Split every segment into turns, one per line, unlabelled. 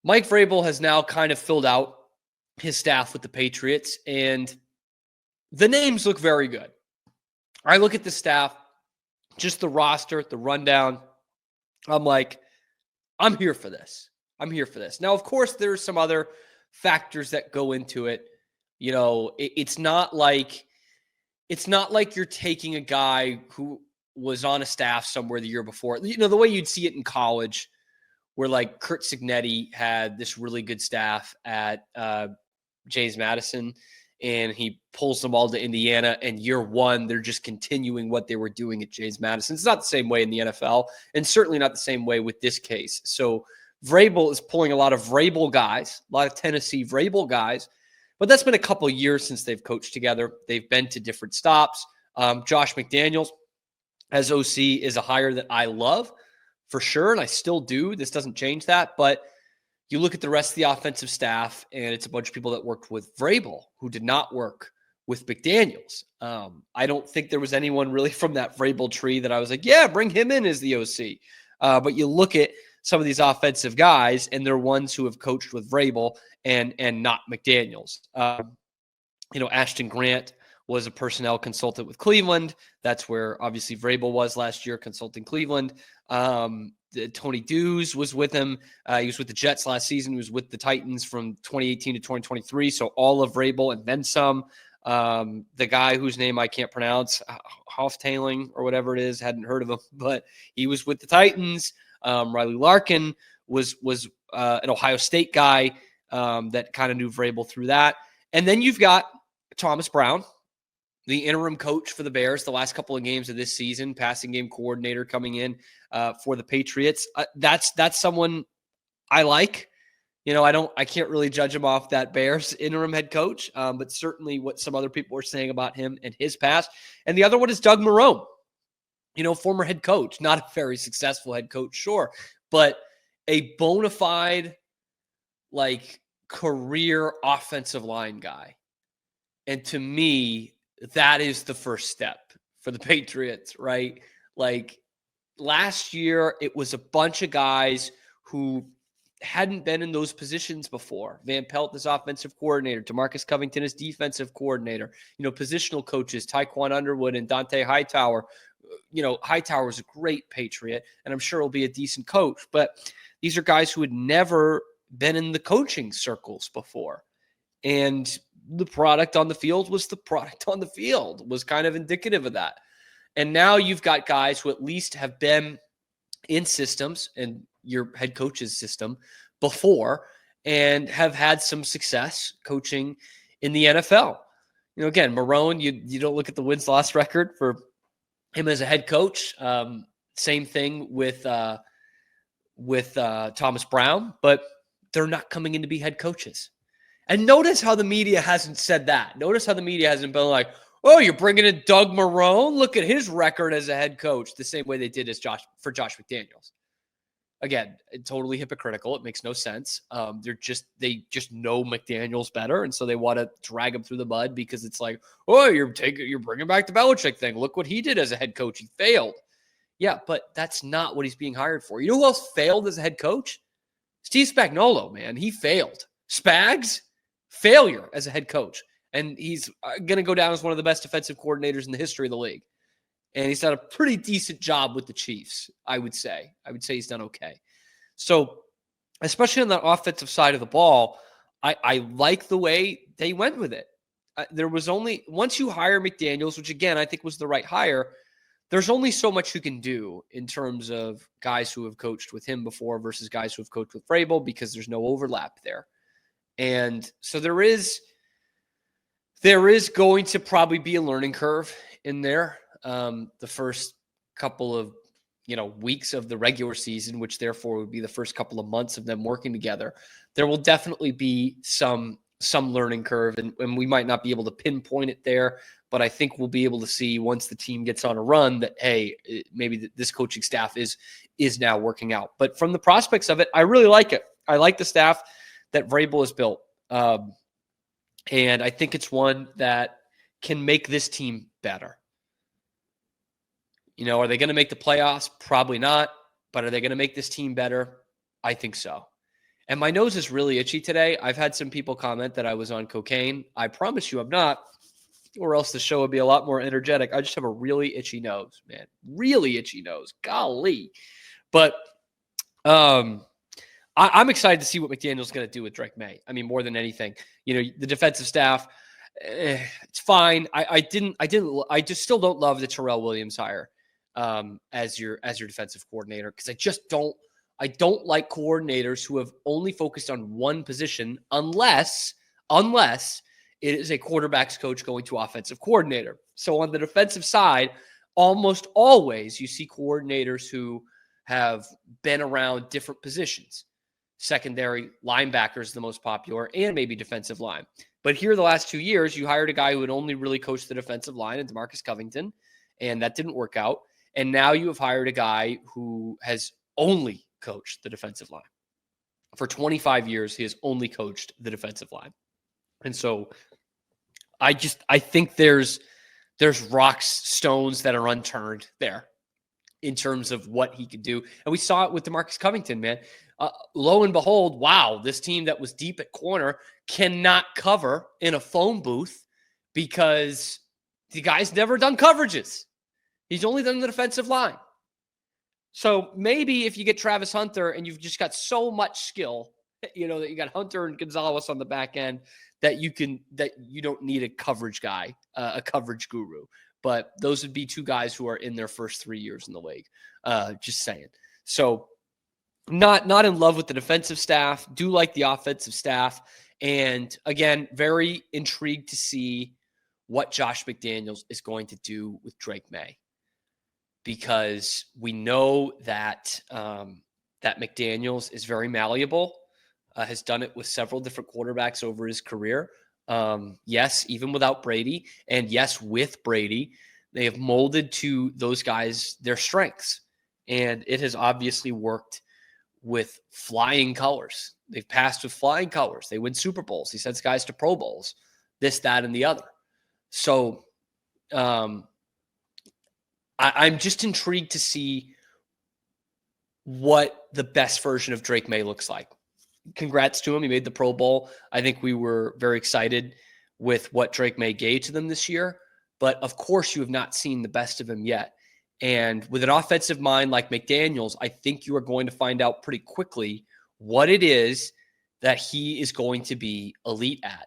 Mike Vrabel has now kind of filled out his staff with the Patriots, and the names look very good. I look at the staff, just the roster, the rundown. I'm like, I'm here for this. I'm here for this. Now, of course, there's some other factors that go into it. You know, it's not like you're taking a guy who was on a staff somewhere the year before. You know, the way you'd see it in college, where like Curt Cignetti had this really good staff at James Madison, and he pulls them all to Indiana, and year one, they're just continuing what they were doing at James Madison. It's not the same way in the NFL, and certainly not the same way with this case. So Vrabel is pulling a lot of Vrabel guys, a lot of Tennessee Vrabel guys, but that's been a couple of years since they've coached together. They've been to different stops. Josh McDaniels as OC is a hire that I love for sure, and I still do. This doesn't change that, but you look at the rest of the offensive staff, and it's a bunch of people that worked with Vrabel who did not work with McDaniels. I don't think there was anyone really from that Vrabel tree that I was like, yeah, bring him in as the OC. But you look at some of these offensive guys, and they're ones who have coached with Vrabel and not McDaniels. Ashton Grant was a personnel consultant with Cleveland. That's where obviously Vrabel was last year, consulting Cleveland. Tony Dews was with him. He was with the Jets last season. He was with the Titans from 2018 to 2023. So all of Vrabel and then some. The guy whose name I can't pronounce, Hoftailing or whatever it is, hadn't heard of him, but he was with the Titans. Riley Larkin was an Ohio State guy that kind of knew Vrabel through that. And then you've got Thomas Brown, the interim coach for the Bears the last couple of games of this season, passing game coordinator coming in for the Patriots. That's someone I like. I can't really judge him off that Bears interim head coach, but certainly what some other people are saying about him and his past. And the other one is Doug Marrone, former head coach, not a very successful head coach, sure, but a bona fide, career offensive line guy. And to me, that is the first step for the Patriots, right? Like last year, it was a bunch of guys who hadn't been in those positions before. Van Pelt is offensive coordinator. DeMarcus Covington is defensive coordinator. Positional coaches, Tyquan Underwood and Dante Hightower. Hightower is a great Patriot, and I'm sure he'll be a decent coach. But these are guys who had never been in the coaching circles before. And the product on the field was kind of indicative of that. And now you've got guys who at least have been in systems and your head coach's system before and have had some success coaching in the NFL. Again, Marrone, you don't look at the wins-loss record for him as a head coach. Same thing with Thomas Brown, but they're not coming in to be head coaches. And notice how the media hasn't said that. Notice how the media hasn't been like, oh, you're bringing in Doug Marrone? Look at his record as a head coach, the same way they did for Josh McDaniels. Again, totally hypocritical. It makes no sense. They just know McDaniels better, and so they want to drag him through the mud because it's like, oh, you're bringing back the Belichick thing. Look what he did as a head coach. He failed. Yeah, but that's not what he's being hired for. You know who else failed as a head coach? Steve Spagnuolo, man. He failed. Spags, failure as a head coach. And he's going to go down as one of the best defensive coordinators in the history of the league. And he's done a pretty decent job with the Chiefs, I would say. I would say he's done okay. So, especially on the offensive side of the ball, I like the way they went with it. There was only, once you hire McDaniels, which again, I think was the right hire, there's only so much you can do in terms of guys who have coached with him before versus guys who have coached with Vrabel because there's no overlap there. And so there is going to probably be a learning curve in there. The first couple of, weeks of the regular season, which therefore would be the first couple of months of them working together, there will definitely be some learning curve, and we might not be able to pinpoint it there, but I think we'll be able to see once the team gets on a run that, hey, maybe this coaching staff is now working out. But from the prospects of it, I really like it. I like the staff that Vrabel has built. And I think it's one that can make this team better. Are they going to make the playoffs? Probably not. But are they going to make this team better? I think so. And my nose is really itchy today. I've had some people comment that I was on cocaine. I promise you I'm not, or else the show would be a lot more energetic. I just have a really itchy nose, man. Really itchy nose. Golly. But I'm excited to see what McDaniels going to do with Drake May. I mean, more than anything, the defensive staff, it's fine. I just still don't love the Terrell Williams hire as your defensive coordinator, because I don't like coordinators who have only focused on one position unless it is a quarterback's coach going to offensive coordinator. So on the defensive side, almost always you see coordinators who have been around different positions. Secondary linebacker is the most popular, and maybe defensive line. But here the last 2 years, you hired a guy who had only really coached the defensive line, and DeMarcus Covington, and that didn't work out. And now you have hired a guy who has only coached the defensive line. For 25 years, he has only coached the defensive line. And so I think there's rocks, stones that are unturned there in terms of what he could do. And we saw it with DeMarcus Covington, man. Lo and behold, wow, this team that was deep at corner cannot cover in a phone booth because the guy's never done coverages. He's only done the defensive line. So maybe if you get Travis Hunter and you've just got so much skill, that you got Hunter and Gonzalez on the back end, that you don't need a coverage guy, a coverage guru. But those would be two guys who are in their first 3 years in the league. Just saying. So not in love with the defensive staff. Do like the offensive staff. And again, very intrigued to see what Josh McDaniels is going to do with Drake May, because we know that that McDaniels is very malleable. Has done it with several different quarterbacks over his career. Yes, even without Brady, and yes, with Brady, they have molded to those guys their strengths. And it has obviously worked with flying colors. They've passed with flying colors. They win Super Bowls. He sends guys to Pro Bowls, this, that, and the other. So I'm just intrigued to see what the best version of Drake May looks like. Congrats to him. He made the Pro Bowl. I think we were very excited with what Drake May gave to them this year. But of course, you have not seen the best of him yet. And with an offensive mind like McDaniels, I think you are going to find out pretty quickly what it is that he is going to be elite at.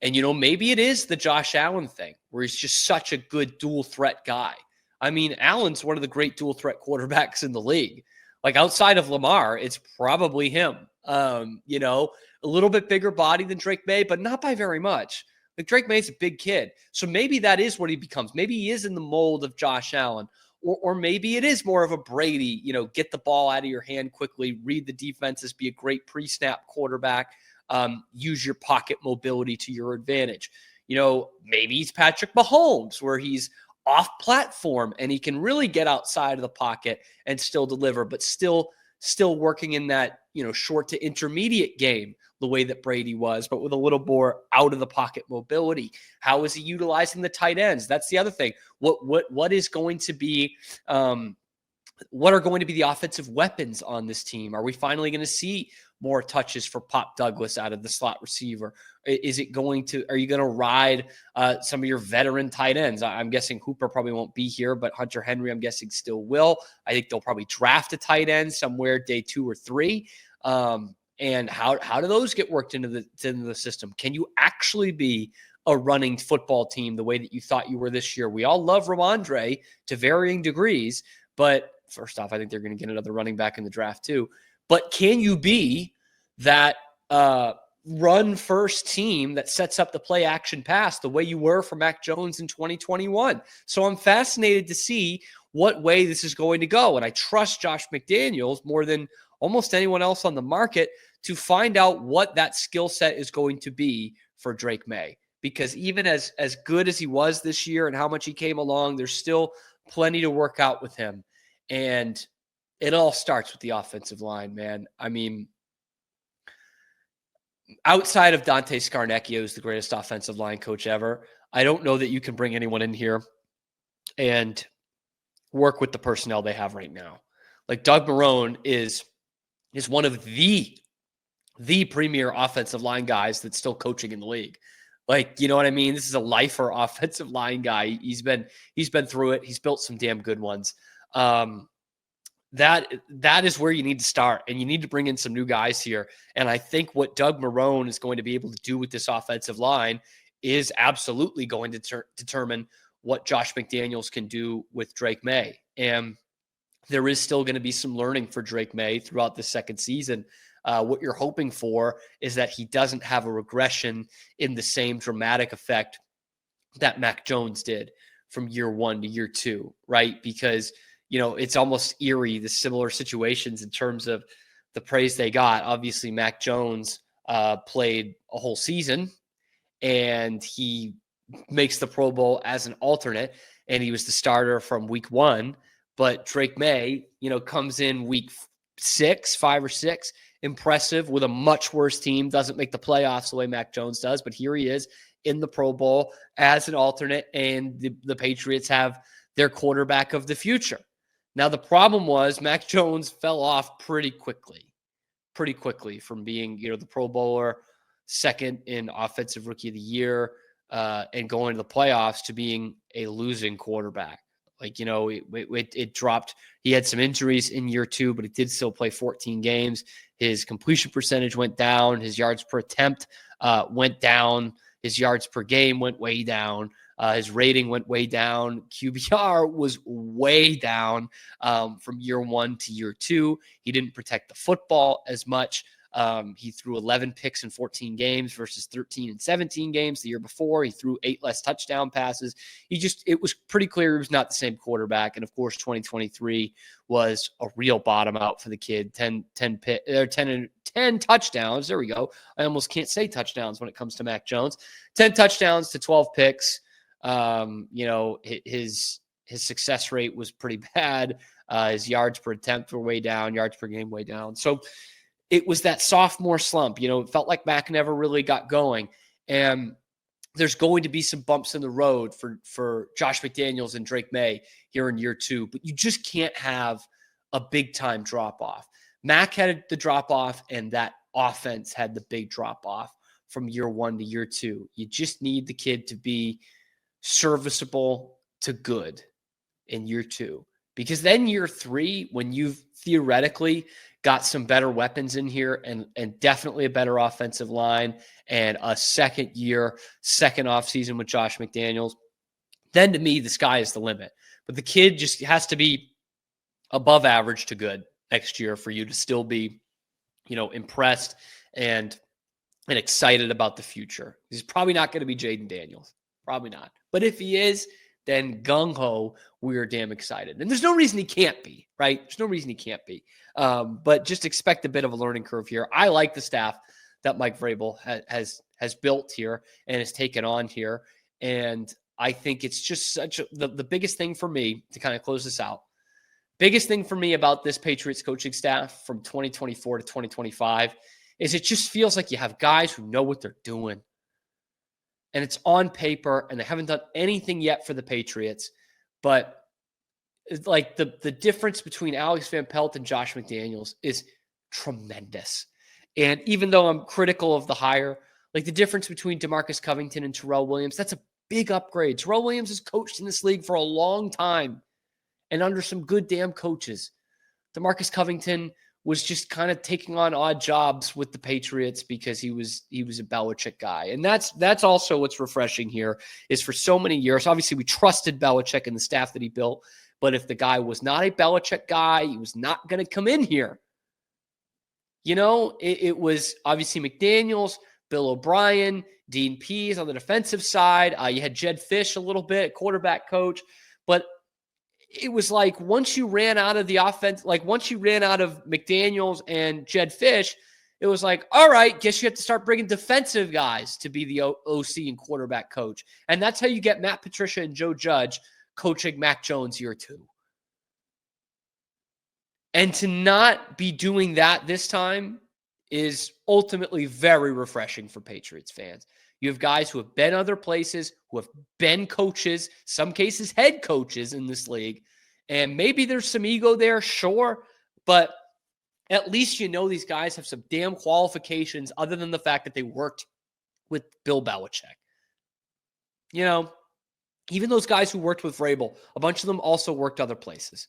And, maybe it is the Josh Allen thing, where he's just such a good dual threat guy. I mean, Allen's one of the great dual threat quarterbacks in the league. Like outside of Lamar, it's probably him. A little bit bigger body than Drake May, but not by very much. Like Drake May's a big kid. So maybe that is what he becomes. Maybe he is in the mold of Josh Allen. Or maybe it is more of a Brady, get the ball out of your hand quickly, read the defenses, be a great pre-snap quarterback, use your pocket mobility to your advantage. Maybe he's Patrick Mahomes, where he's off platform and he can really get outside of the pocket and still deliver, but still working in that, short to intermediate game the way that Brady was, but with a little more out of the pocket mobility. How is he utilizing the tight ends? That's the other thing. What is going to be, what are going to be the offensive weapons on this team? Are we finally going to see more touches for Pop Douglas out of the slot receiver? Are you going to ride some of your veteran tight ends? I'm guessing Hooper probably won't be here, but Hunter Henry, I'm guessing, still will. I think they'll probably draft a tight end somewhere day 2 or 3. And how do those get worked into the system? Can you actually be a running football team the way that you thought you were this year? We all love Ramondre to varying degrees, but first off, I think they're going to get another running back in the draft too. But can you be that run first team that sets up the play action pass the way you were for Mac Jones in 2021? So I'm fascinated to see what way this is going to go. And I trust Josh McDaniels more than almost anyone else on the market to find out what that skill set is going to be for Drake May. Because even as good as he was this year and how much he came along, there's still plenty to work out with him. And it all starts with the offensive line, man. I mean, outside of Dante Scarnecchio, who's the greatest offensive line coach ever, I don't know that you can bring anyone in here and work with the personnel they have right now. Like Doug Marrone is one of the the premier offensive line guys that's still coaching in the league. Like, you know what I mean? This is a lifer offensive line guy. He's been through it. He's built some damn good ones. That is where you need to start, and you need to bring in some new guys here. And I think what Doug Marrone is going to be able to do with this offensive line is absolutely going to determine what Josh McDaniels can do with Drake May. And there is still going to be some learning for Drake May throughout the second season. What you're hoping for is that he doesn't have a regression in the same dramatic effect that Mac Jones did from year 1 to year 2, right? Because, you know, it's almost eerie, the similar situations in terms of the praise they got. Obviously, Mac Jones played a whole season, and he makes the Pro Bowl as an alternate, and he was the starter from week 1. But Drake May, you know, comes in week 5 or 6, impressive with a much worse team, doesn't make the playoffs the way Mac Jones does, but here he is in the Pro Bowl as an alternate, and the Patriots have their quarterback of the future. Now, the problem was Mac Jones fell off pretty quickly from being, you know, the Pro Bowler, second in Offensive Rookie of the Year, and going to the playoffs to being a losing quarterback. Like, you know, it dropped. He had some injuries in year 2, but he did still play 14 games. His completion percentage went down. His yards per attempt went down. His yards per game went way down. His rating went way down. QBR was way down from year 1 to year 2. He didn't protect the football as much. He threw 11 picks in 14 games versus 13 in 17 games the year before. He threw 8 less touchdown passes. It was pretty clear he was not the same quarterback. And of course, 2023 was a real bottom out for the kid. 10 touchdowns. There we go. I almost can't say touchdowns when it comes to Mac Jones. 10 touchdowns to 12 picks. You know, his success rate was pretty bad. His yards per attempt were way down, yards per game way down. So it was that sophomore slump. You know, it felt like Mac never really got going. And there's going to be some bumps in the road for Josh McDaniels and Drake May here in year 2, but you just can't have a big time drop off. Mac had the drop off, and that offense had the big drop off from year 1 to year 2. You just need the kid to be serviceable to good in year 2, because then year 3, when you've theoretically got some better weapons in here and definitely a better offensive line and a second off season with Josh McDaniels, then to me, the sky is the limit. But the kid just has to be above average to good next year for you to still be, you know, impressed and excited about the future. He's probably not going to be Jaden Daniels. Probably not. But if he is, then gung-ho, we're damn excited. And there's no reason he can't be, right? There's no reason he can't be. But just expect a bit of a learning curve here. I like the staff that Mike Vrabel has built here and has taken on here. And I think it's just the biggest thing for me to kind of close this out. Biggest thing for me about this Patriots coaching staff from 2024 to 2025 is it just feels like you have guys who know what they're doing. And it's on paper, and they haven't done anything yet for the Patriots. But it's like the difference between Alex Van Pelt and Josh McDaniels is tremendous. And even though I'm critical of the hire, like the difference between DeMarcus Covington and Terrell Williams, that's a big upgrade. Terrell Williams has coached in this league for a long time and under some good damn coaches. DeMarcus Covington was just kind of taking on odd jobs with the Patriots because he was a Belichick guy. And that's also what's refreshing here is for so many years, obviously we trusted Belichick and the staff that he built, but if the guy was not a Belichick guy, he was not going to come in here. You know, it was obviously McDaniels, Bill O'Brien, Dean Pease on the defensive side. You had Jed Fish a little bit, quarterback coach, but it was like once you ran out of the offense, like once you ran out of McDaniels and Jed Fish, it was like, all right, guess you have to start bringing defensive guys to be the OC and quarterback coach. And that's how you get Matt Patricia and Joe Judge coaching Mac Jones year 2. And to not be doing that this time is ultimately very refreshing for Patriots fans. You have guys who have been other places, who have been coaches, some cases head coaches in this league. And maybe there's some ego there, sure. But At least you know these guys have some damn qualifications other than the fact that they worked with Bill Belichick. You know, even those guys who worked with Vrabel, a bunch of them also worked other places.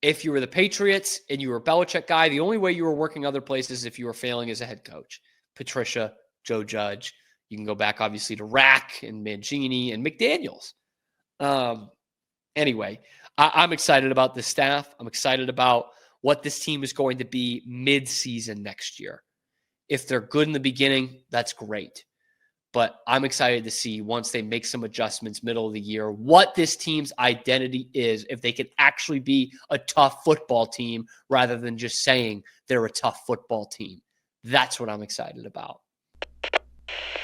If you were the Patriots and you were a Belichick guy, the only way you were working other places is if you were failing as a head coach. Patricia, Joe Judge. You can go back, obviously, to Rack and Mangini and McDaniels. Anyway, I'm excited about this staff. I'm excited about what this team is going to be mid-season next year. If they're good in the beginning, that's great. But I'm excited to see, once they make some adjustments middle of the year, what this team's identity is, if they can actually be a tough football team rather than just saying they're a tough football team. That's what I'm excited about.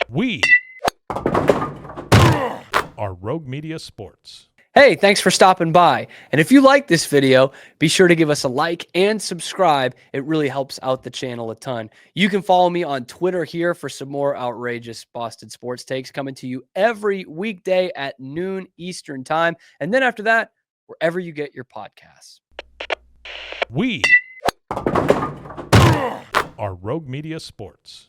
We are Rogue Media Sports.
Hey, thanks for stopping by. And if you like this video, be sure to give us a like and subscribe. It really helps out the channel a ton. You can follow me on Twitter here for some more outrageous Boston sports takes coming to you every weekday at noon Eastern time. And then after that, wherever you get your podcasts.
We are Rogue Media Sports.